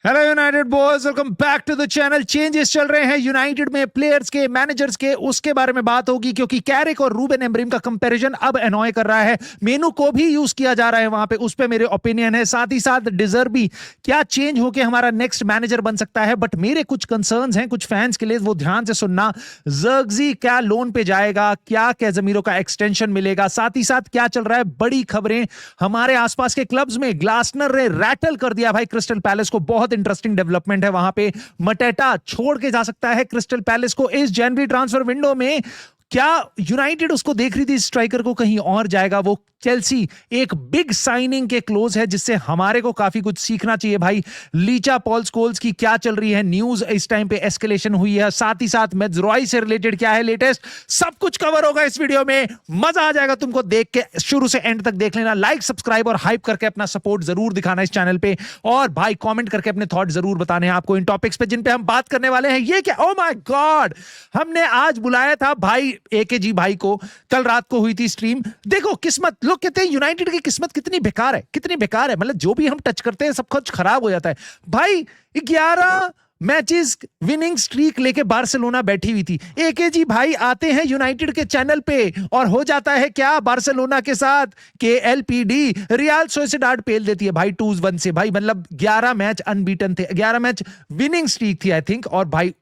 Hello united boys, welcome back to the channel. Changes चल रहे हैं यूनाइटेड में, प्लेयर्स के, मैनेजर्स के, उसके बारे में बात होगी क्योंकि कैरिक और रूबेन एमरिम का कंपैरिजन अब एनॉय कर रहा है। मेनू को भी यूज किया जा रहा है वहां पे, उस पे मेरे ओपिनियन है। साथ ही साथ डिजर्बी क्या चेंज होके हमारा नेक्स्ट मैनेजर बन सकता है, बट मेरे कुछ कंसर्न्स हैं कुछ फैंस के लिए, वो ध्यान से सुनना। जर्गजी क्या लोन पे जाएगा, क्या कैज़मीरो का एक्सटेंशन मिलेगा, साथ ही साथ क्या चल रहा है, बड़ी खबरें हमारे आसपास के क्लब्स में। ग्लासनर ने रैटल कर दिया भाई क्रिस्टल पैलेस को, बहुत इंटरेस्टिंग डेवलपमेंट है वहां पे। मटेटा छोड़ के जा सकता है क्रिस्टल पैलेस को इस जनवरी ट्रांसफर विंडो में। क्या यूनाइटेड उसको देख रही थी स्ट्राइकर को, कहीं और जाएगा वो? चेल्सी एक बिग साइनिंग के क्लोज है जिससे हमारे को काफी कुछ सीखना चाहिए भाई। लीचा पॉल स्कोल्स की क्या चल रही है न्यूज, इस टाइम पे एस्केलेशन हुई है। साथ ही साथ मेज़रॉय से रिलेटेड क्या है लेटेस्ट, सब कुछ कवर होगा इस वीडियो में। मजा आ जाएगा तुमको देख के, शुरू से एंड तक देख लेना। लाइक, सब्सक्राइब और हाइप करके अपना सपोर्ट जरूर दिखाना इस चैनल पे, और भाई कमेंट करके अपने थॉट जरूर बताने हैं आपको इन टॉपिक्स पे जिन पे हम बात करने वाले हैं। ये क्या, ओ माय गॉड, हमने आज बुलाया था भाई एकेजी भाई को, कल रात को हुई थी स्ट्रीम। देखो किस्मत, लोग कहते हैं यूनाइटेड की किस्मत कितनी बेकार है, कितनी बेकार है, मतलब जो भी हम टच करते हैं सब कुछ खराब हो जाता है भाई। 11 मैचेस विनिंग स्ट्रीक लेके बार्सिलोना बैठी हुई थी। एकेजी भाई आते हैं यूनाइटेड के चैनल पे और हो जाता है क्या, बार्सिलोना के साथ KLPD रियल सोसिएडाड पेल देती है भाई 2-1 से भाई। मतलब 11 मैच अनबीटन थे, 11 मैच विनिंग स्ट्रीक थी आई थिंक, और भाई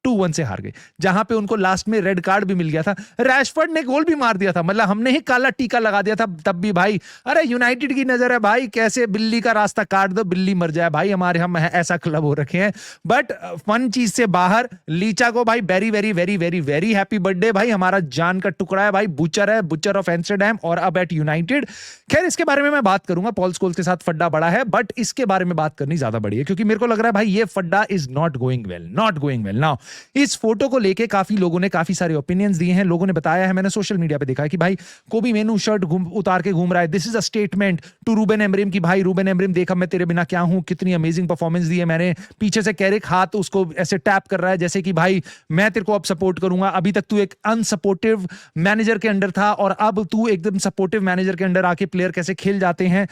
2-1 से हार गए, जहां पे उनको लास्ट में रेड कार्ड भी मिल गया था। रैशफोर्ड ने गोल भी मार दिया था, मतलब हमने ही काला टीका लगा दिया था तब भी भाई। अरे यूनाइटेड की नजर है भाई, कैसे बिल्ली का रास्ता काट दो बिल्ली मर जाए भाई, हमारे हम ऐसा क्लब हो रखे हैं। बट फन चीज से बाहर, लीचा को भाई very very very very very happy birthday भाई, हमारा जान का टुकड़ा है भाई, बुचर है, बुचर ऑफ एम्स्टरडैम और अब एट यूनाइटेड। खैर इसके बारे में मैं बात करूंगा, पॉल स्कोल्स के साथ फड्डा बड़ा है, बट इसके बारे में बात करनी ज्यादा बड़ी है क्योंकि मेरे को लग रहा है भाई ये फड्डा is not going well, not going well. Now इस फोटो को लेके काफी लोगों ने काफी सारे ओपिनियंस दिए हैं। लोगों ने बताया है, मैंने सोशल मीडिया पे देखा है कि भाई कोबी मेनू शर्ट उतार के घूम रहा है, this is a statement to Ruben Amorim की भाई रूबेन एमरिम देखा मैं तेरे बिना क्या हूं, कितनी अमेजिंग परफॉर्मेंस दी है मैंने। पीछे से कैरिक हाथ उसको ऐसे टैप कर रहा है जैसे कि भाई मैं तेरे को अब सपोर्ट करूंगा, अभी तक तू एक अनसपोर्टिव मैनेजर के अंडर था और अब तू एकदम सपोर्टिव मैनेजर के अंडर आके प्लेयर कैसे खेल जाते हैं।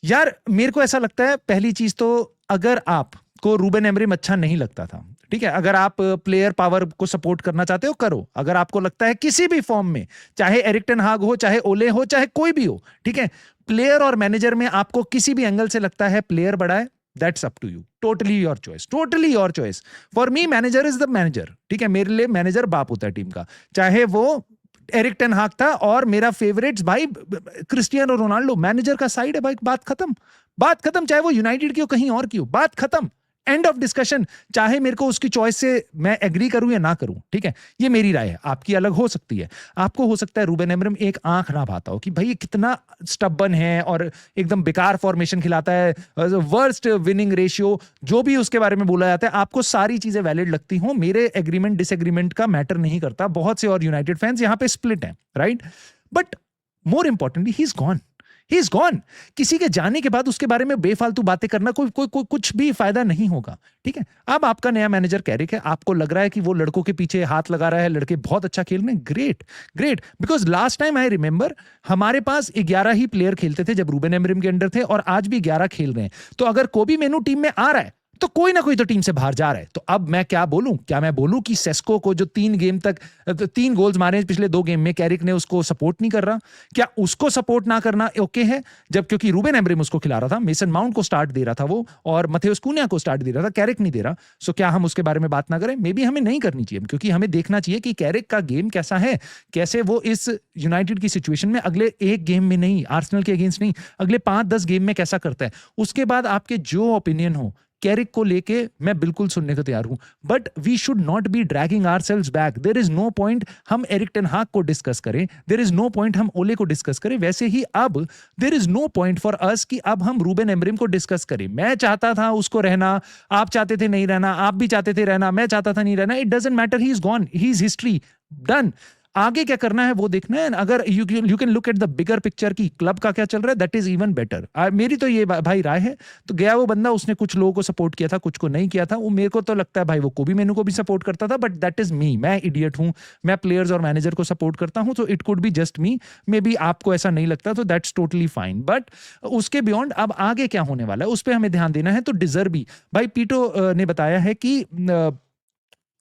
यार मेरे को ऐसा लगता है, पहली चीज तो अगर आपको रूबेन एमरिम अच्छा नहीं लगता था, ठीक है, अगर आप प्लेयर पावर को सपोर्ट करना चाहते हो करो। अगर आपको लगता है किसी भी फॉर्म में, चाहे एरिक टेन हाग हो, चाहे ओले हो, चाहे कोई भी हो, ठीक है, प्लेयर और मैनेजर में आपको किसी भी एंगल से लगता है प्लेयर बड़ा है, that's up to you, totally your choice, totally your choice. For me manager is the manager, ठीक है, मेरे लिए मैनेजर बाप होता है टीम का, चाहे वो एरिक टेन हाग था और मेरा फेवरेट्स भाई क्रिस्टियानो रोनाल्डो। मैनेजर का साइड है भाई, बात खत्म, बात खत्म, चाहे वो यूनाइटेड की हो कहीं और की हो, बात खत्म, एंड ऑफ डिस्कशन। चाहे मेरे को उसकी चॉइस से मैं एग्री करूं या ना करूं, ठीक है, ये मेरी राय है, आपकी अलग हो सकती है। आपको हो सकता है रूबेन एमरिम एक आंख ना भाता हो कि भाई ये कितना स्टबन है और एकदम बेकार फॉर्मेशन खिलाता है, वर्स्ट विनिंग रेशियो, जो भी उसके बारे में बोला जाता है, आपको सारी चीजें वैलिड लगती हो। मेरे एग्रीमेंट डिसएग्रीमेंट का मैटर नहीं करता, बहुत से और यूनाइटेड फैंस यहां पे स्प्लिट हैं, right, but more importantly he is gone, he is gone. किसी के जाने के बाद उसके बारे में बेफालतू बातें करना कोई कुछ भी फायदा नहीं होगा, ठीक है। अब आपका नया मैनेजर कैरिक है, आपको लग रहा है कि वो लड़कों के पीछे हाथ लगा रहा है, लड़के बहुत अच्छा खेल रहे हैं, great great, because last time I remember हमारे पास 11 ही प्लेयर खेलते थे जब रूबेन एमरिम के अंडर थे, और आज भी 11 खेल रहे हैं। तो अगर कोबी मेनू टीम में आ रहा है तो कोई ना कोई तो टीम से बाहर जा रहा है। तो अब मैं क्या बोलूं, क्या मैं बोलूं कि सेस्को को जो 3 गेम तक 3 गोल्स मारे पिछले 2 गेम में, कैरिक ने उसको सपोर्ट नहीं कर रहा? क्या उसको सपोर्ट ना करना ओके है, जब क्योंकि रूबेन एमरिम उसको खिला रहा था, मेसन माउंट को स्टार्ट दे रहा था वो, और मथेउस कुन्या को स्टार्ट दे रहा था, कैरिक नहीं दे रहा। सो क्या हम उसके बारे में बात ना करें? मे बी हमें नहीं करनी चाहिए, क्योंकि हमें देखना चाहिए कि कैरिक का गेम कैसा है, कैसे वो इस यूनाइटेड की सिचुएशन में अगले 1 गेम में नहीं, आर्सेनल के अगेंस्ट नहीं, अगले 5-10 गेम में कैसा करता है। उसके बाद आपके जो ओपिनियन हो कैरिक को लेके मैं बिल्कुल सुनने को तैयार हूं, but we should not be dragging ourselves back. There is no point हम एरिक टेन हाग को डिस्कस करें, देयर इज नो पॉइंट हम ओले को डिस्कस करें, वैसे ही अब there is no point for us कि अब हम रूबेन एमरिम को डिस्कस करें। मैं चाहता था उसको रहना, आप चाहते थे नहीं रहना, आप भी चाहते थे रहना, मैं चाहता था नहीं रहना, it doesn't matter, he is gone, he is history, done. आगे क्या करना है वो देखना है। अगर you can look at the bigger picture की क्लब का क्या चल रहा है, दैट इज इवन बेटर। मेरी तो ये भाई राय है। तो गया वो बंदा, उसने कुछ लोगों को सपोर्ट किया था, कुछ को नहीं किया था। वो मेरे को तो लगता है भाई वो कोबी मेनू को भी सपोर्ट करता था, बट दैट इज मी, मैं इडियट हूं, मैं प्लेयर्स और मैनेजर को सपोर्ट करता हूं, तो it could be just me. May be आपको ऐसा नहीं लगता, तो दैट्स टोटली फाइन। बट उसके बियॉन्ड अब आगे क्या होने वाला है उस पर हमें ध्यान देना है। तो डिजर्बी, भाई पीटो ने बताया है कि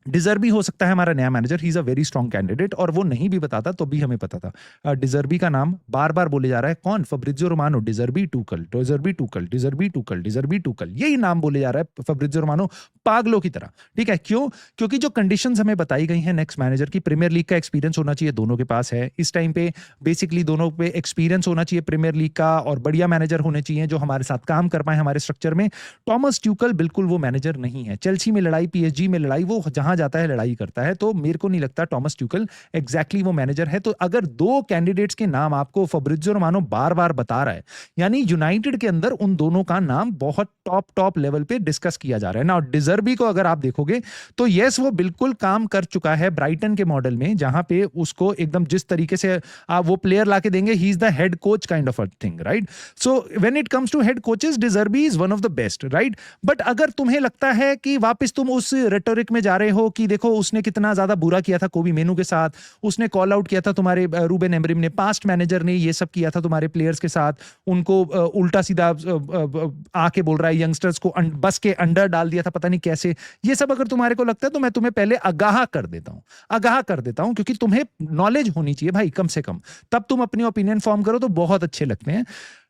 डिजर्बी हो सकता है हमारा नया manager, he is a very strong candidate. और वो नहीं भी बताता तो भी हमें पता था। डिजर्बी का नाम बार बार बोले जा रहा है। कौन? Fabrizio Romano, De Zerbi Tuchel, De Zerbi Tuchel, De Zerbi Tuchel, De Zerbi Tuchel, यही नाम बोले जा रहा है फब्रिजियो रोमानो, पागलों की तरह। ठीक है, क्यों? क्योंकि जो कंडीशंस हमें बताई गई हैं नेक्स्ट मैनेजर की, प्रीमियर लीग का एक्सपीरियंस होना चाहिए, दोनों के पास है इस टाइम पे। बेसिकली दोनों पे एक्सपीरियंस होना चाहिए प्रीमियर लीग का, और बढ़िया मैनेजर होने चाहिए जो हमारे साथ काम कर पाए हमारे स्ट्रक्चर में। टॉमस ट्यूकल बिल्कुल वो मैनेजर नहीं है। चेल्सी में लड़ाई, पीएसजी में लड़ाई, वो जहां जाता है लड़ाई करता है। तो मेरे को नहीं लगता टॉमस ट्यूकल एग्जैक्टली वो मैनेजर है। तो अगर दो कैंडिडेट्स के नाम आपको फब्रिजियो रोमानो बार बार बता रहा है, यानी यूनाइटेड के अंदर उन दोनों का नाम बहुत टॉप लेवल पे डिस्कस किया जा रहा है ना। डिजर्बी को अगर आप देखोगे तो यस, वो बिल्कुल काम कर चुका है ब्राइटन के मॉडल में, जहां पे उसको एकदम जिस तरीके से आप वो प्लेयर लाके देंगे, he is the head coach kind of a thing, right? So when it comes to head coaches, De Zerbi is one of the best, right? But अगर तुम्हें लगता है कि वापस तुम उस रेटोरिक में जा रहे हो कि देखो उसने कितना ज्यादा बुरा किया था कोबी मेनू के साथ, उसने कॉल आउट किया था तुम्हारे रूबेन एमरिम ने, पास्ट मैनेजर ने ये सब किया था तुम्हारे प्लेयर्स के साथ, उनको उल्टा सीधा आके बोल रहा है यंगस्टर्स को बस के अंडर डाल दिया था, पता नहीं कैसे, ये सब अगर तुम्हारे को लगता है तो मैं तुम्हें पहले आगाह कर देता हूं, क्योंकि तुम्हें नॉलेज होनी चाहिए भाई कम से कम, तब तुम अपनी ओपिनियन फॉर्म करो तो बहुत अच्छे लगते हैं।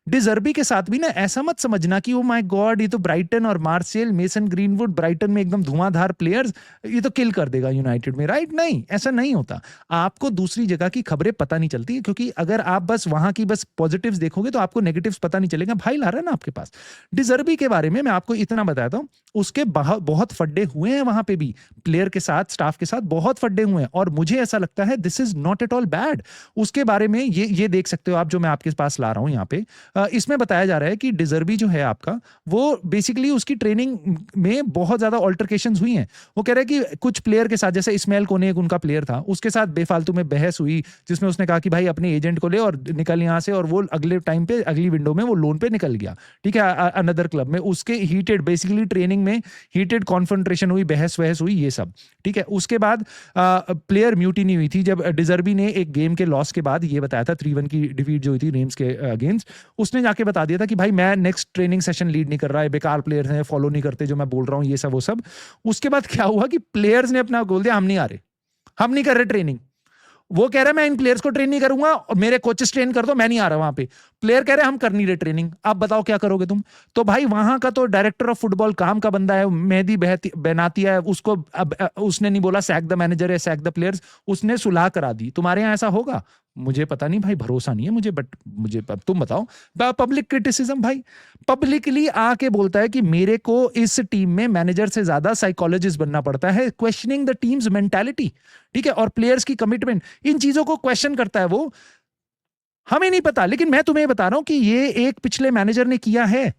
डिजर्बी के साथ भी ना ऐसा मत समझना कि ओ माय गॉड ये तो ब्राइटन और मार्शियल, मेसन ग्रीनवुड, ब्राइटन में एकदम धुआंधार प्लेयर्स, ये तो किल कर देगा यूनाइटेड में, राइट? नहीं, ऐसा नहीं होता। आपको दूसरी जगह की खबरें पता नहीं चलती, क्योंकि अगर आप बस वहां की बस पॉजिटिव्स देखोगे तो आपको नेगेटिव्स पता नहीं चलेगा। भाई ला रहा है ना आपके पास। डिजर्बी के बारे में मैं आपको इतना बताता हूं, उसके बहुत फड्डे हुए हैं वहां पे भी, प्लेयर के साथ, स्टाफ के साथ बहुत फड्डे हुए हैं, और मुझे ऐसा लगता है this is not at all bad. उसके बारे में ये देख सकते हो आप, जो मैं आपके पास ला रहा हूं यहाँ पे। इसमें बताया जा रहा है कि डिजर्बी जो है आपका, वो बेसिकली उसकी ट्रेनिंग में बहुत ज्यादा ऑल्टरकेशंस हुई हैं। वो कह रहा है कि कुछ प्लेयर के साथ, जैसे इस्माइल कोने एक उनका प्लेयर था, उसके साथ बेफालतू में बहस हुई, जिसमें उसने कहा कि भाई अपने एजेंट को ले और निकल यहां से, और वो अगले टाइम पे, अगली विंडो में वो लोन पे निकल गया, ठीक है, अनदर क्लब में। उसके हीटेड, बेसिकली ट्रेनिंग में हीटेड कॉन्फ्रंट्रेशन हुई, बहस हुई, ये सब, ठीक है। उसके बाद प्लेयर म्यूटिनी हुई थी, जब डिजर्बी ने एक गेम के लॉस के बाद ये बताया था, 3-1 की डिफीट जो हुई थी रेम्स के अगेंस्ट, उसने जाके बता दिया था कि भाई मैं नेक्स्ट ट्रेनिंग सेशन लीड नहीं कर रहा है, बेकार प्लेयर्स हैं, फॉलो नहीं करते जो मैं बोल रहा हूं, ये सब वो सब। उसके बाद क्या हुआ कि प्लेयर्स ने अपना बोल दिया, हम नहीं आ रहे, हम नहीं कर रहे ट्रेनिंग। वो कह रहा है मैं इन प्लेयर्स को ट्रेन नहीं करूंगा, और मेरे कोचेस ट्रेन कर दो, मैं नहीं आ रहा वहां पे। प्लेयर कह रहे हैं हम कर नहीं रहे ट्रेनिंग, आप बताओ क्या करोगे तुम? तो भाई वहां का तो डायरेक्टर ऑफ फुटबॉल काम का बंदा है, मेहदी बेनातिया है, उसको उसने नहीं बोला सैक द मैनेजर है, सैक द प्लेयर्स, उसने सुलह करा दी। तुम्हारे यहाँ ऐसा होगा? मुझे पता नहीं भाई, भरोसा नहीं है मुझे, बट मुझे तुम बताओ। पब्लिक क्रिटिसिज्म, भाई पब्लिकली आके बोलता है कि मेरे को इस टीम में मैनेजर से ज्यादा साइकोलॉजिस्ट बनना पड़ता है, क्वेश्चनिंग द टीम्स मेंटालिटी, ठीक है, और प्लेयर्स की कमिटमेंट, इन चीजों को क्वेश्चन करता है वो। हमें नहीं पता, लेकिन मैं तुम्हें बता रहा हूं कि ये एक पिछले मैनेजर ने किया है,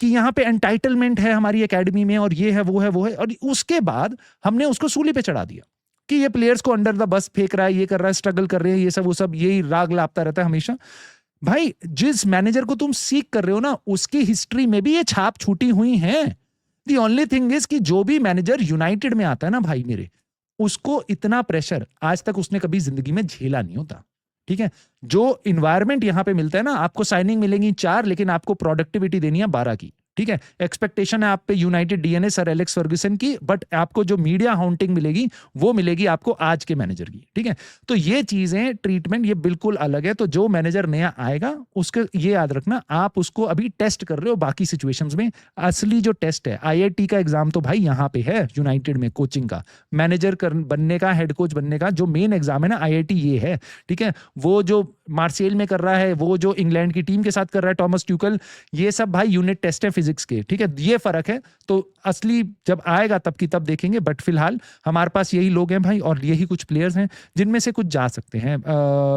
कि यहाँ पे एंटाइटलमेंट है हमारी एकेडमी में, और ये है वो है वो है, और उसके बाद हमने उसको सूली पे चढ़ा दिया कि ये प्लेयर्स को अंडर द बस फेंक रहा है, ये कर रहा है, स्ट्रगल कर रहे हैं, ये सब वो सब, यही राग लापता रहता है हमेशा। भाई जिस मैनेजर को तुम सीख कर रहे हो ना, उसकी हिस्ट्री में भी ये छाप छूटी हुई है। दी ओनली थिंग इज कि जो भी मैनेजर यूनाइटेड में आता है ना भाई मेरे, उसको इतना प्रेशर आज तक उसने कभी जिंदगी में झेला नहीं होता, ठीक है। जो इन्वायरमेंट यहां पे मिलता है ना, आपको साइनिंग मिलेंगी 4, लेकिन आपको प्रोडक्टिविटी देनी है 12 की, ठीक है। एक्सपेक्टेशन है आप पे United DNA sir Alex Ferguson की, बट आपको जो मीडिया हाउंटिंग मिलेगी वो मिलेगी आपको आज के मैनेजर की, ठीक है। तो ये चीजें, ट्रीटमेंट ये बिल्कुल अलग है। तो जो मैनेजर नया आएगा उसके ये याद रखना, आप उसको अभी टेस्ट कर रहे हो बाकी सिचुएशंस में, असली जो टेस्ट है आईआईटी का एग्जाम तो भाई यहाँ पे है यूनाइटेड में, कोचिंग का, मैनेजर बनने का, हेड कोच बनने का जो मेन एग्जाम है ना, आईआईटी ये है, ठीक है। वो जो मार्सेल में कर रहा है, वो जो इंग्लैंड की टीम के साथ कर रहा है टॉमस ट्यूकल, ये सब भाई यूनिट टेस्ट है फिजिक्स के, ठीक है, ये फर्क है। तो असली जब आएगा तब की तब देखेंगे, बट फिलहाल हमारे पास यही लोग हैं भाई, और यही कुछ प्लेयर्स हैं जिनमें से कुछ जा सकते हैं।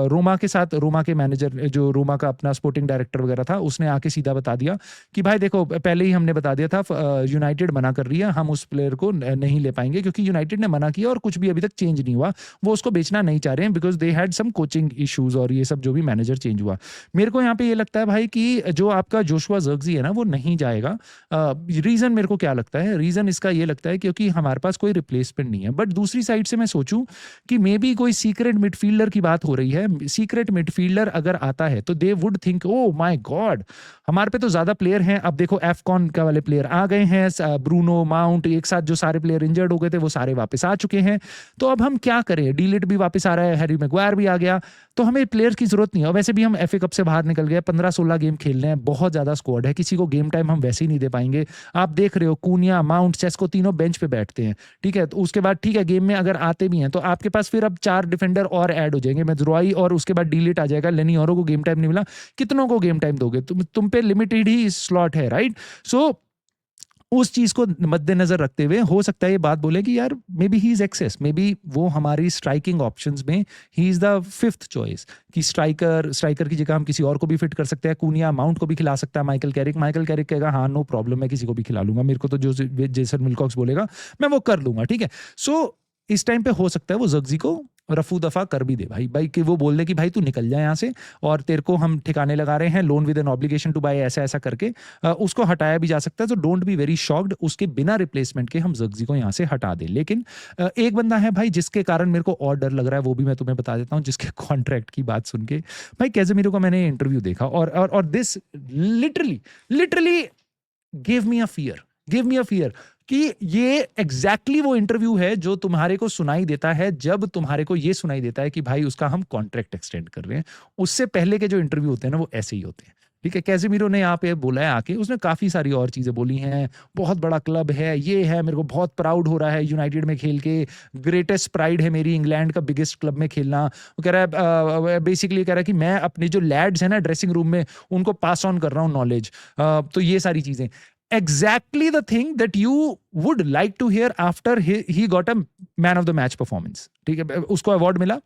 रोमा के साथ, रोमा के मैनेजर जो रोमा का अपना स्पोर्टिंग डायरेक्टर वगैरह था, उसने आके सीधा बता दिया कि भाई देखो, पहले ही हमने बता दिया था यूनाइटेड मना कर रही है, हम उस प्लेयर को नहीं ले पाएंगे, क्योंकि यूनाइटेड ने मना किया और कुछ भी अभी तक चेंज नहीं हुआ। वो उसको बेचना नहीं चाह रहे हैं because they had some coaching issues, और ये सब जो भी मैनेजर चेंज हुआ। मेरे को यहाँ पे ये लगता है भाई कि जो आपका जोशुआ ज़र्क्ज़ी है ना, वो नहीं जाएगा। रीजन मेरे को क्या लगता है, रीजन इसका ये लगता है क्योंकि हमारे पास कोई रिप्लेसमेंट नहीं है। बट दूसरी साइड से मैं सोचूं कि मे बी कोई सीक्रेट मिडफील्डर की बात हो रही है। सीक्रेट मिडफील्डर अगर आता है तो they would think, oh my God, हमारे पे तो ज्यादा प्लेयर हैं। अब देखो एफकॉन का वाले प्लेयर आ गए हैं, ब्रूनो, माउंट, एक साथ जो सारे प्लेयर इंजर्ड हो गए थे वो सारे वापस आ चुके हैं। तो अब हम क्या करें, डीलिट भी वापस आ रहा है, हैरी मैग्वायर भी आ गया, तो हमें प्लेयर की जरूरत नहीं है। और वैसे भी हम एफए कप से बाहर निकल गए, 15-16 गेम खेलने हैं, बहुत ज्यादा स्क्वाड है, किसी को गेम टाइम हम वैसे ही नहीं दे पाएंगे। आप देख रहे हो कूनिया, माउंट, सेस्को तीनों बेंच पे बैठते हैं, ठीक है। तो उसके बाद ठीक है, गेम में अगर आते भी हैं तो आपके पास फिर अब 4 डिफेंडर और ऐड हो जाएंगे, मजरुआई, और उसके बाद डीलिट आ जाएगा, लेनी औरों को गेम टाइम नहीं मिला, कितनों को गेम टाइम दोगे? तुम पे लिमिटेड ही स्लॉट है, राइट। सो उस चीज को मद्देनजर रखते हुए हो सकता है ये बात बोले कि यार maybe he is excess, maybe वो हमारी स्ट्राइकिंग ऑप्शंस में he is the fifth choice, कि स्ट्राइकर की जगह हम किसी और को भी फिट कर सकते हैं। कूनिया, माउंट को भी खिला सकता है माइकल कैरिक कहेगा हाँ नो प्रॉब्लम, मैं किसी को भी खिला लूंगा, मेरे को तो जो जेसन विल्कॉक्स बोलेगा मैं वो कर लूंगा, ठीक है। सो इस टाइम पे हो सकता है वो ज़र्क्ज़ी को रफू दफा कर भी दे भाई कि वो बोल दे कि भाई तू निकल जाए यहाँ से, और तेरे को हम ठिकाने लगा रहे हैं, loan with an obligation to buy, ऐसा ऐसा करके उसको हटाया भी जा सकता है। तो डोंट बी वेरी शॉक्ड, उसके बिना रिप्लेसमेंट के हम ज़र्क्ज़ी को यहाँ से हटा दें। लेकिन एक बंदा है भाई जिसके कारण मेरे को और डर लग रहा है, वो भी मैं तुम्हें बता देता हूँ, जिसके कॉन्ट्रैक्ट की बात सुन के भाई, कैज़ेमीरो का मैंने इंटरव्यू देखा, और this literally give me a fear कि ये एग्जैक्टली वो इंटरव्यू है जो तुम्हारे को सुनाई देता है जब तुम्हारे को ये सुनाई देता है कि भाई उसका हम कॉन्ट्रैक्ट एक्सटेंड कर रहे हैं। उससे पहले के जो इंटरव्यू होते हैं ना वो ऐसे ही होते हैं, ठीक है। कैज़ेमीरो ने यहाँ पे बोला है आके, उसने काफी सारी और चीजें बोली हैं, बहुत बड़ा क्लब है, ये है, मेरे को बहुत प्राउड हो रहा है यूनाइटेड में खेल के, ग्रेटेस्ट प्राइड है मेरी इंग्लैंड का बिगेस्ट क्लब में खेलना। वो कह रहा है बेसिकली, कह रहा है कि मैं अपने जो लैड्स हैं ना ड्रेसिंग रूम में उनको पास ऑन कर रहा हूँ नॉलेज। तो ये सारी चीजें exactly the thing that you would like to hear after he got a man of the match performance, ठीक है, उसको अवार्ड मिला,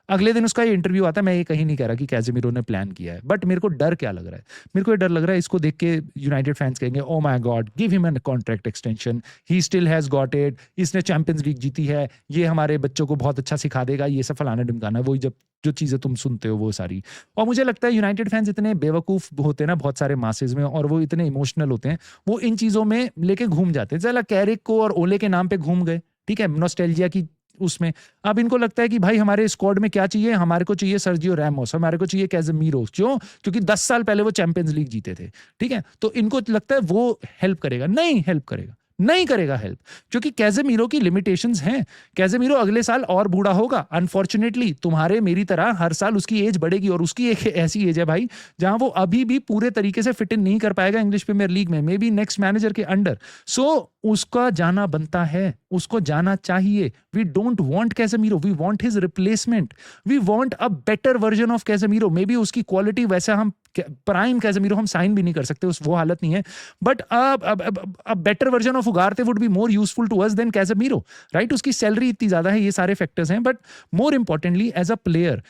अगले दिन उसका ये इंटरव्यू आता है। मैं ये कहीं नहीं कह रहा कि कैज़ेमीरो ने प्लान किया है, बट मेरे को डर क्या लग रहा है, मेरे को ये डर लग रहा है इसको देख के यूनाइटेड फैंस कहेंगे oh my God give him an contract extension, he still has got it, इसने चैंपियंस लीग जीती है, ये हमारे बच्चों को बहुत अच्छा सिखा देगा, ये सब फलाना ढिमकाना, वही जब जो चीजें तुम सुनते हो वो सारी। और मुझे लगता है यूनाइटेड फैंस इतने बेवकूफ होते हैं ना बहुत सारे मासेज में, और वो इतने इमोशनल होते हैं, वो इन चीजों में लेके घूम जाते हैं। चला कैरिक को और ओले के नाम पे घूम गए, ठीक है, नॉस्टैल्जिया की उसमें। अब इनको लगता है कि भाई हमारे स्क्वाड में क्या चाहिए, हमारे को चाहिए सर्जियो रैमोस, हमारे को चाहिए कैज़ेमीरो, क्यों? क्योंकि 10 साल पहले वो चैंपियंस लीग जीते थे, ठीक है। तो इनको लगता है वो हेल्प करेगा, नहीं हेल्प करेगा हेल्प, क्योंकि कैज़ेमीरो की लिमिटेशंस हैं। कैज़ेमीरो अगले साल और बूढ़ा होगा, अनफॉर्चुनेटली तुम्हारे मेरी तरह हर साल उसकी एज बढ़ेगी, और उसकी एक ऐसी एज है भाई जहां वो अभी भी पूरे तरीके से फिट इन नहीं कर पाएगा इंग्लिश प्रीमियर लीग में, मे बी नेक्स्ट मैनेजर के अंडर। सो उसका जाना बनता है, उसको जाना चाहिए। We don't want Casemiro, we want his replacement, we want a better version of Casemiro. Maybe उसकी क्वालिटी वैसा, हम प्राइम कैज़ेमीरो हम साइन भी नहीं कर सकते, उस वो हालत नहीं है, but a better version of Ugarte would be more useful to us than Casemiro, right. उसकी सैलरी इतनी ज्यादा है, ये सारे फैक्टर्स हैं, but more importantly as a player,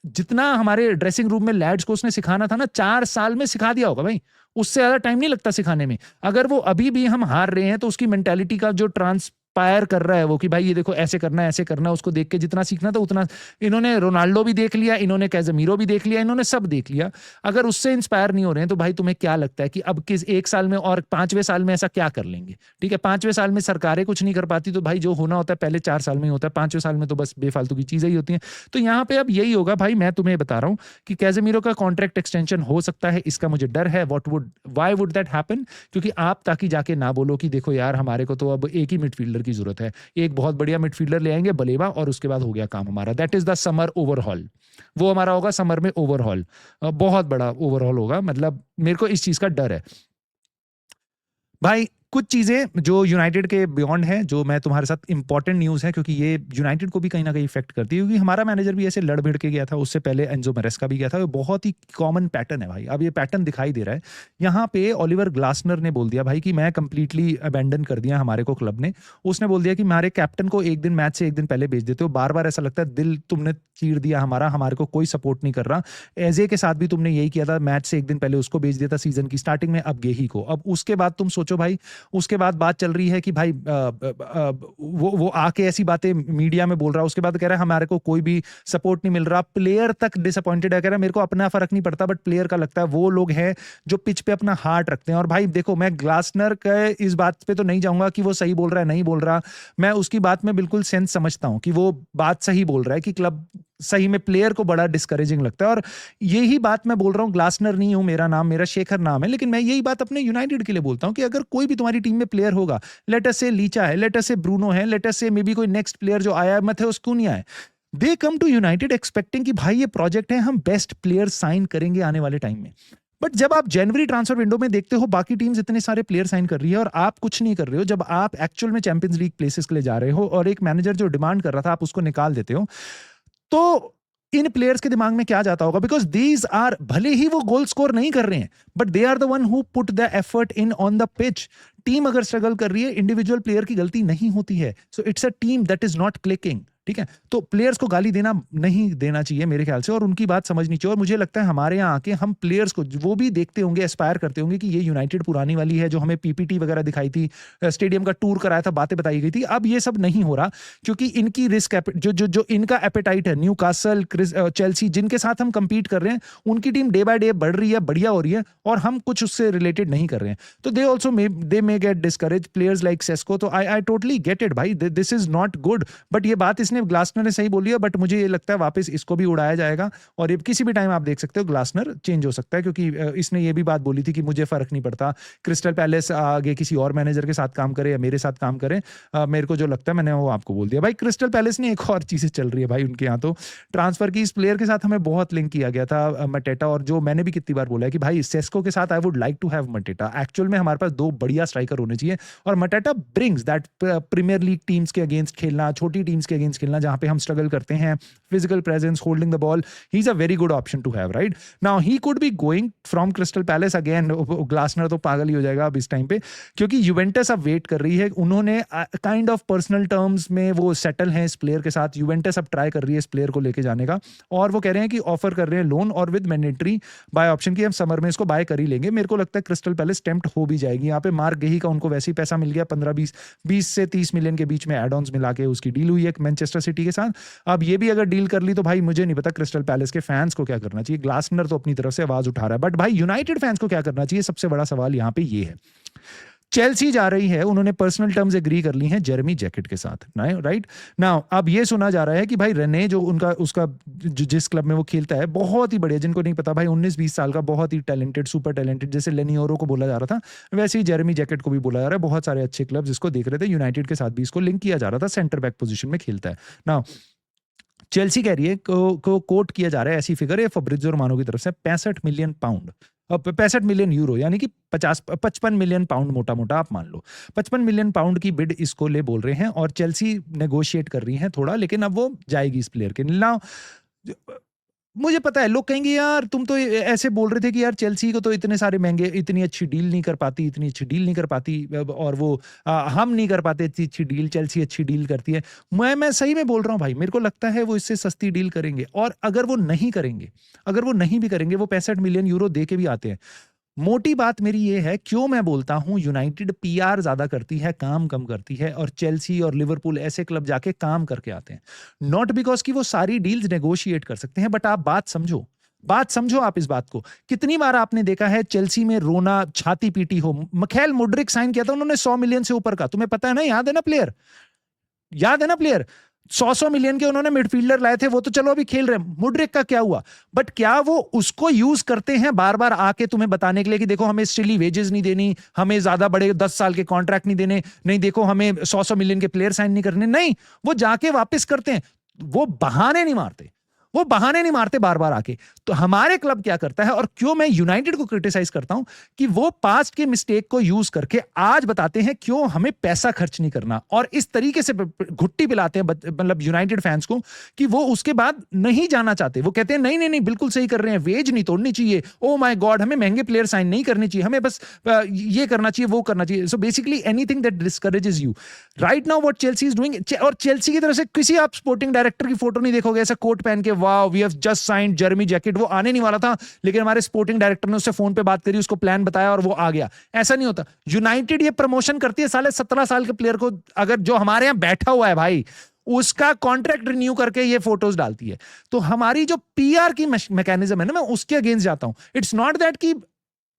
जितना हमारे ड्रेसिंग रूम में लैड्स को उसने सिखाना था ना, 4 साल में सिखा दिया होगा भाई, उससे ज्यादा टाइम नहीं लगता सिखाने में। अगर वो अभी भी हम हार रहे हैं तो उसकी मेंटालिटी का जो ट्रांसपायर कर रहा है वो, कि भाई ये देखो ऐसे करना है, ऐसे करना है, उसको देख के जितना सीखना था उतना। इन्होंने रोनाल्डो भी देख लिया, इन्होंने कैज़ेमीरो भी देख लिया, इन्होंने सब देख लिया। अगर उससे इंस्पायर नहीं हो रहे हैं तो भाई तुम्हें क्या लगता है कि अब किस 1 साल में और 5वें साल में ऐसा क्या कर लेंगे, ठीक है। 5वें साल में सरकारें कुछ नहीं कर पाती, तो भाई जो होना होता है पहले 4 साल में ही होता है, 5वें साल में तो बस बेफालतू की चीजें ही होती हैं। तो यहाँ पे अब यही होगा भाई, मैं तुम्हें बता रहा हूँ कि कैज़ेमीरो का कॉन्ट्रैक्ट एक्सटेंशन हो सकता है, इसका मुझे डर है। Why would that happen? क्योंकि आप ताकि जाके ना बोलो कि देखो यार हमारे को तो अब एक ही मिडफील्डर की जरूरत है, एक बहुत बढ़िया मिडफील्डर ले आएंगे बलेवा, और उसके बाद हो गया काम हमारा। That is the summer overhaul, वो हमारा होगा समर में ओवरहॉल, बहुत बड़ा ओवरहॉल होगा। मतलब मेरे को इस चीज का डर है भाई। कुछ चीजें जो यूनाइटेड के बियॉन्ड है, जो मैं तुम्हारे साथ इंपॉर्टेंट न्यूज है, क्योंकि ये यूनाइटेड को भी कहीं ना कहीं इफेक्ट करती है, क्योंकि हमारा मैनेजर भी ऐसे लड़ भिड़ के गया था, उससे पहले एंजो मैरेस्का भी गया था। बहुत ही कॉमन पैटर्न है भाई, अब ये पैटर्न दिखाई दे रहा है यहाँ पे। ओलिवर ग्लासनर ने बोल दिया भाई कि मैं कंप्लीटली अबैंडन कर दिया हमारे को क्लब ने। उसने बोल दिया कि हमारे कैप्टन को एक दिन मैच से एक दिन पहले भेज देते हो, बार बार ऐसा लगता है दिल तुमने चीर दिया हमारा, हमारे को कोई सपोर्ट नहीं कर रहा। एजे के साथ भी तुमने यही किया था, मैच से एक दिन पहले उसको भेज दिया था सीजन की स्टार्टिंग में, अब गेही को। अब उसके बाद तुम सोचो भाई, उसके बाद बात चल रही है कि भाई वो आके ऐसी बातें मीडिया में बोल रहा है, उसके बाद कह रहा है हमारे को कोई भी सपोर्ट नहीं मिल रहा, प्लेयर तक डिसअपॉइंटेड है, कह रहा है मेरे को अपना फर्क नहीं पड़ता, बट प्लेयर का लगता है वो लोग हैं जो पिच पे अपना हार्ट रखते हैं। और भाई देखो, मैं ग्लासनर के इस बात पे तो नहीं जाऊंगा कि वो सही बोल रहा है नहीं बोल रहा, मैं उसकी बात में बिल्कुल सेंस समझता हूं कि वो बात सही बोल रहा है कि क्लब सही में प्लेयर को बड़ा डिस्करेजिंग लगता है। और यही बात मैं बोल रहा हूं, ग्लासनर नहीं हूं मेरा नाम, मेरा शेखर नाम है, लेकिन मैं यही बात अपने यूनाइटेड के लिए बोलता हूं कि अगर कोई भी तुम्हारी टीम में प्लेयर होगा, लेट अस से लीचा है, लेट अस से ब्रूनो है, लेट अस से मे बी कोई नेक्स्ट प्लेयर जो आया है, मैथेउस कुन्या है, दे कम टू यूनाइटेड एक्सपेक्टिंग कि भाई ये प्रोजेक्ट है, हम बेस्ट प्लेयर साइन करेंगे आने वाले टाइम में। बट जब आप जनवरी ट्रांसफर विंडो में देखते हो बाकी टीम्स इतने सारे प्लेयर साइन कर रही है और आप कुछ नहीं कर रहे हो, जब आप एक्चुअल में चैंपियंस लीग प्लेसेस के लिए जा रहे हो और एक मैनेजर जो डिमांड कर रहा था आप उसको निकाल देते हो, तो इन प्लेयर्स के दिमाग में क्या जाता होगा? बिकॉज दीज आर, भले ही वो गोल स्कोर नहीं कर रहे हैं, but they are the one who put the effort in on the pitch. Team अगर स्ट्रगल कर रही है, इंडिविजुअल प्लेयर की गलती नहीं होती है, so it's a team that is not clicking. ठीक है, तो प्लेयर्स को गाली देना नहीं देना चाहिए मेरे ख्याल से, और उनकी बात समझनी चाहिए। और मुझे लगता है हमारे यहाँ आके हम प्लेयर्स को, वो भी देखते होंगे, एस्पायर करते होंगे कि ये यूनाइटेड पुरानी वाली है जो हमें पीपीटी वगैरह दिखाई थी, स्टेडियम का टूर कराया था, बातें बताई गई थी। अब ये सब नहीं हो रहा, क्योंकि इनकी रिस्क जो इनका एपेटाइट है, न्यूकासल, चेल्सी, जिनके साथ हम कंपीट कर रहे हैं, उनकी टीम डे बाय डे बढ़ रही है, बढ़िया हो रही है, और हम कुछ उससे रिलेटेड नहीं कर रहे हैं, तो they also they may gate discourage, players like Sesko. तो आई टोटली गेट इट भाई, this is not good. But ये बात इसने, ग्लासनर ने सही बोली है, बट मुझे ये लगता है वापस इसको भी उड़ाया जाएगा, और ये किसी भी टाइम आप देख सकते हो ग्लासनर चेंज हो सकता है, क्योंकि इसने ये भी बात बोली थी कि मुझे फर्क नहीं पड़ता क्रिस्टल पैलेस आगे किसी और मैनेजर के साथ काम करे या मेरे साथ काम करे, मेरे को जो लगता है मैंने वो आपको बोल दिया। भाई क्रिस्टल पैलेस ने एक और चीजें चल रही है भाई उनके यहाँ, तो ट्रांसफर की, इस प्लेयर के साथ हमें बहुत लिंक किया गया था, मटेटा, और जो मैंने भी कितनी बार बोला है कि भाई सेस्को के साथ I would like to have Mateta. Actual में हमारे पास दो बढ़िया स्ट्राइकर होने चाहिए, और Mateta brings that Premier League teams के अगेंस्ट खेलना, छोटी टीम्स के अगेंस्ट खेलना जहां पे हम स्ट्रगल करते हैं, physical presence, holding the ball, he's a very good option to have, right? Now he could be going from Crystal Palace again, Glasner तो पागल ही हो जाएगा अब इस टाइम पे, क्योंकि यूवेंटस अब वेट कर रही है, उन्होंने काइंड ऑफ पर्सनल टर्म्स में वो सेटल हैं इस प्लेयर के साथ, यूवेंटस अब ट्राई कर रही है इस प्लेयर को लेके जाने का, और वो कह रहे हैं कि ऑफर कर रहे हैं लोन और विद मैंडेटरी बाय ऑप्शन की, हम समर में इसको बाय कर ही लेंगे। मेरे को लगता है क्रिस्टल पैलेस टेम्प्ट हो भी जाएगी यहाँ पे। मार्क गेही का उनको वैसे ही पैसा मिल गया, 15-20 से 30 मिलियन के बीच में एड ऑन्स मिला के उसकी डील हुई है मैनचेस्टर सिटी के साथ। अब ये भी अगर डील कर ली तो भाई मुझे नहीं पता क्रिस्टल पैलेस के फैंस को क्या करना चाहिए। ग्लासनर तो अपनी तरफ से आवाज उठा रहा है, बट भाई यूनाइटेड फैंस को क्या करना चाहिए, सबसे बड़ा सवाल यहाँ पे ये है। चेल्सी जा रही है, उन्होंने पर्सनल टर्म्स एग्री कर ली हैं जेरेमी जैकेट के साथ, राइट नाउ। अब ये सुना जा रहा है कि भाई रेने जो उसका जिस क्लब में वो खेलता है, बहुत ही बढ़िया, जिनको नहीं पता भाई 19-20 साल का, बहुत ही टैलेंटेड, सुपर टैलेंटेड, जैसे लेनियोरो को बोला जा रहा था वैसे ही जेरेमी जैकेट को भी बोला जा रहा है। बहुत सारे अच्छे क्लब जिसको देख रहे थे, यूनाइटेड के साथ भी इसको लिंक किया जा रहा था, सेंटर बैक पोजीशन में खेलता है। नाउ चेल्सी कह रही है को कोट किया जा रहा है, ऐसी फिगर है फब्रिज़ो रोमानो की तरफ से, 65 मिलियन पाउंड, 65 मिलियन यूरो, यानी कि 55 मिलियन पाउंड, मोटा मोटा आप मान लो 55 मिलियन पाउंड की बिड इसको ले बोल रहे हैं, और चेल्सी नेगोशिएट कर रही है थोड़ा, लेकिन अब वो जाएगी इस प्लेयर के। नाउ मुझे पता है लोग कहेंगे यार तुम तो ऐसे बोल रहे थे कि यार चेल्सी को तो इतने सारे महंगे, इतनी अच्छी डील नहीं कर पाती, इतनी अच्छी डील नहीं कर पाती, और वो हम नहीं कर पाते इतनी अच्छी डील, चेल्सी अच्छी डील करती है। मैं सही में बोल रहा हूँ भाई, मेरे को लगता है वो इससे सस्ती डील करेंगे, और अगर वो नहीं करेंगे, अगर वो नहीं भी करेंगे, वो 65 मिलियन यूरो दे के भी आते हैं। मोटी बात मेरी ये है, क्यों मैं बोलता हूं यूनाइटेड पीआर ज्यादा करती है, काम कम करती है, और चेल्सी और लिवरपूल ऐसे क्लब जाके काम करके आते हैं, नॉट बिकॉज कि वो सारी डील्स नेगोशिएट कर सकते हैं, बट आप बात समझो आप इस बात को। कितनी बार आपने देखा है चेल्सी में रोना, छाती पीटी हो। मिखेल मुड्रिक साइन किया था उन्होंने 100 मिलियन से ऊपर का, तुम्हें पता है ना, याद है ना प्लेयर, 100 मिलियन के उन्होंने मिडफील्डर लाए थे, वो तो चलो अभी खेल रहे हैं। मुड्रिक का क्या हुआ? बट क्या वो उसको यूज करते हैं बार बार आके तुम्हें बताने के लिए कि देखो हमें सिली वेजेस नहीं देनी, हमें ज्यादा बड़े 10 साल के कॉन्ट्रैक्ट नहीं देने, नहीं देखो हमें 100 मिलियन के प्लेयर साइन नहीं करने, नहीं, वो जाके वापस करते हैं, वो बहाने नहीं मारते, वो बहाने नहीं मारते बार बार आके। तो हमारे क्लब क्या करता है, और क्यों मैं यूनाइटेड को क्रिटिसाइज करता हूं, कि वो पास्ट के मिस्टेक को यूज करके आज बताते हैं क्यों हमें पैसा खर्च नहीं करना, और इस तरीके से घुट्टी पिलाते हैं मतलब यूनाइटेड फैंस को, कि वो उसके बाद नहीं जाना चाहते। वो कहते हैं नहीं नहीं नहीं, बिल्कुल सही कर रहे हैं, वेज नहीं तोड़नी चाहिए, ओ माय गॉड हमें महंगे प्लेयर साइन नहीं करनी चाहिए, हमें बस ये करना चाहिए वो करना चाहिए। So basically anything that discourages you. Right now what Chelsea is doing, और चेल्सी की तरफ से किसी आप स्पोर्टिंग डायरेक्टर की फोटो नहीं देखोगे ऐसा कोट पहन के, wow we have just signed Jeremy jacket. वो आने नहीं वाला था, लेकिन हमारे स्पोर्टिंग डायरेक्टर ने उससे फोन पे बात करी, उसको प्लान बताया और वो आ गया। ऐसा नहीं होता। यूनाइटेड ये प्रमोशन करती है साले 17 साल के प्लेयर को, अगर जो हमारे यहां बैठा हुआ है भाई, उसका कॉन्ट्रैक्ट रिन्यू करके ये फोटोज डालती है। तो हमारी जो पीआर की मैकेनिज्म है ना, मैं उसके अगेंस्ट जाता हूं। इट्स नॉट दैट कि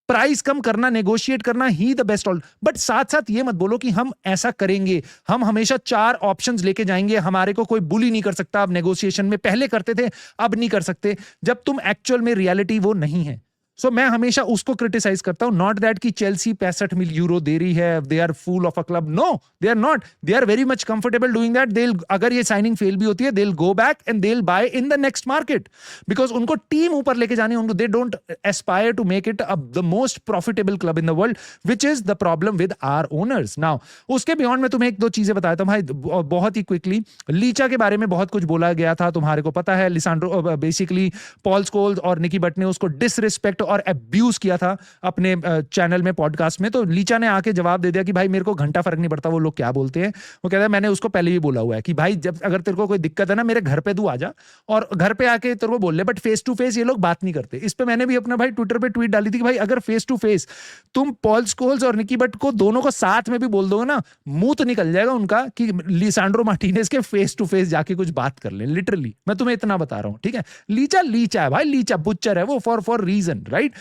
प्राइस कम करना, नेगोशिएट करना ही द बेस्ट ऑल, बट साथ साथ ये मत बोलो कि हम ऐसा करेंगे, हम हमेशा 4 ऑप्शंस लेके जाएंगे, हमारे को कोई बुली नहीं कर सकता। अब नेगोशिएशन में पहले करते थे, अब नहीं कर सकते, जब तुम एक्चुअल में रियलिटी वो नहीं है। सो मैं हमेशा उसको क्रिटिसाइज करता हूं, नॉट दैट कि चेल्सी 65 मिलियन यूरो दे रही है, they are full of a club. No, they are not, they are very much comfortable doing that. They अगर ये साइनिंग फेल भी होती है, they will go back and they will buy in the next market, because उनको team ऊपर लेके जानी है। उनको they don't aspire to make it the most profitable club in the world, which is the problem with our owners. Now उसके beyond मैं तुम्हें 1-2 चीजें बताता हूं भाई, बहुत ही क्विकली। लीचा के बारे में बहुत कुछ बोला गया था, तुम्हारे को पता है। लिसांड्रो बेसिकली पॉल स्कोल्स और निकी बट ने उसको डिसरिस्पेक्ट और अब्यूज किया था अपने चैनल में, पॉडकास्ट में। तो लीचा ने आके जवाब दे दिया कि भाई मेरे को घंटा फर्क नहीं पड़ता वो लोग क्या बोलते हैं। वो कहता है मैंने उसको पहले ही बोला हुआ है कि भाई जब अगर तेरे को कोई दिक्कत है ना, मेरे घर पे तू आ जा और घर पे आके तेरे को बोल ले, बट फेस टू फेस ये लोग बात नहीं करते। इस पे मैंने भी अपना भाई ट्विटर पे ट्वीट डाली थी कि भाई अगर फेस टू फेस तुम पॉल स्कोल्स और निकी बट को दोनों को साथ में भी बोल दोगे ना, मुंह तो निकल जाएगा उनका कि लिसांड्रो मार्टिनेज के फेस टू फेस जाके कुछ बात कर ले। लिटरली मैं तुम्हें इतना बता रहा हूं, ठीक है। लीचा लीचा है भाई, लीचा बुच्चर है वो, फॉर रीजन, राइट।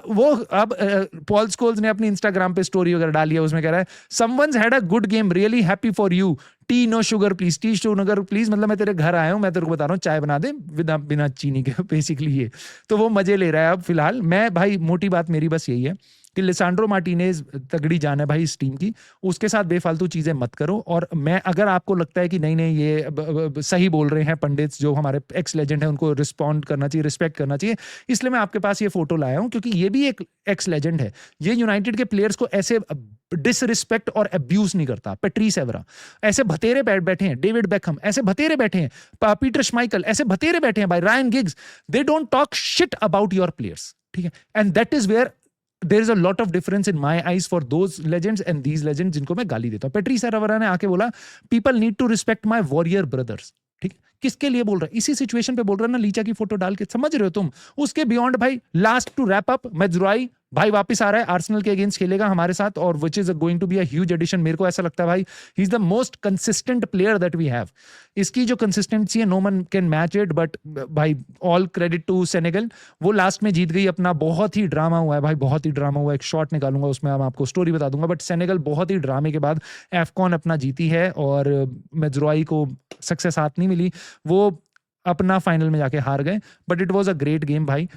वो अब पॉल स्कोल्स ने अपनी इंस्टाग्राम पे स्टोरी वगैरह डाली है, उसमें कह रहा है someone's had a good game, really happy for you, tea no sugar please, tea sugar please, मतलब मैं तेरे घर आया हूं, मैं तेरे को बता रहा हूँ चाय बना दे बिना चीनी के, बेसिकली ये। तो वो मजे ले रहा है अब फिलहाल। मैं भाई मोटी बात मेरी बस यही है कि लिसांड्रो मार्टिनेज तगड़ी जान है भाई इस टीम की, उसके साथ बेफालतू चीजें मत करो। और मैं अगर आपको लगता है कि नहीं नहीं ये सही बोल रहे हैं पंडित जो हमारे एक्स लेजेंड है, उनको रिस्पॉन्ड करना चाहिए, रिस्पेक्ट करना चाहिए, इसलिए मैं आपके पास ये फोटो लाया हूं, क्योंकि ये भी एक एक्स लेजेंड है। ये यूनाइटेड के प्लेयर्स को ऐसे डिसरिस्पेक्ट और अब्यूज नहीं करता। पेट्रीस एवरा ऐसे भतेरे बैठे हैं, डेविड बेकहम ऐसे भतेरे बैठे हैं, पीटर श्माइकल ऐसे भतेरे बैठे हैं भाई, Ryan Giggs, they don't talk shit about your players, ठीक है। And that is where there is a lot of difference in my eyes for those legends and these legends जिनको मैं गाली देता हूं। पेट्रीस एवरा ने आके बोला people need to respect my warrior brothers, ठीक। किसके लिए बोल रहा है? इसी सिचुएशन पे बोल रहा है ना, लीचा की फोटो डाल के, समझ रहे हो तुम। उसके बियॉन्ड भाई, लास्ट टू रैप अप, मेजुराई भाई वापस आ रहा है, आर्सेनल के अगेंस्ट खेलेगा हमारे साथ, और which is going to be a huge addition. मेरे को ऐसा लगता है भाई he is the most consistent player that we have. इसकी जो कंसिस्टेंसी है no man can match it, but भाई ऑल क्रेडिट टू सेनेगल, वो लास्ट में जीत गई अपना। बहुत ही ड्रामा हुआ है भाई, बहुत ही ड्रामा हुआ है। एक शॉट निकालूंगा उसमें, हम आपको स्टोरी बता दूंगा, बट सेनेगल बहुत ही ड्रामे के बाद एफकॉन अपना जीती है, और मेजुराई को सक्सेस हाथ नहीं मिली, वो अपना फाइनल में जाके हार गए। But it was a great game भाई।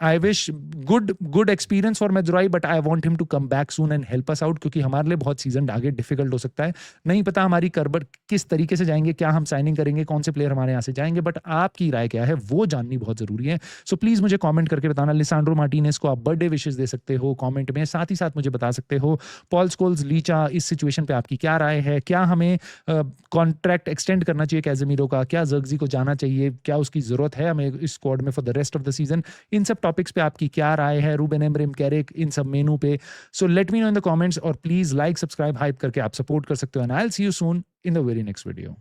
I wish good experience for Mazraoui, but I want him to come back soon and help us out, क्योंकि हमारे लिए बहुत सीजन आगे डिफिकल्ट हो सकता है। नहीं पता हमारी करबट किस तरीके से जाएंगे, क्या हम साइनिंग करेंगे, कौन से प्लेयर हमारे यहाँ से जाएंगे, बट आपकी राय क्या है वो जाननी बहुत जरूरी है। सो प्लीज मुझे कॉमेंट करके बताना। लिसांड्रो मार्टिनेज को आप बर्थडे विशेष दे सकते हो कॉमेंट में, साथ ही साथ मुझे बता सकते हो पॉल स्कोल्स, लीचा, इस सिचुएशन पे आपकी क्या राय है। क्या हमें कॉन्ट्रैक्ट एक्सटेंड करना चाहिए कैज़ेमीरो का, क्या ज़र्गज़ी को जाना चाहिए, क्या उसकी जरूरत है हमें इस स्क्वाड में for the rest of the season. इन सब टॉपिक्स पे आपकी क्या राय है, रूबेन एमरिम, कैरिक, इन सब मेनू पे। So let me know in the comments, और प्लीज लाइक, सब्सक्राइब, हाइप करके आप सपोर्ट कर सकते हो। And I will see you soon in the very next video.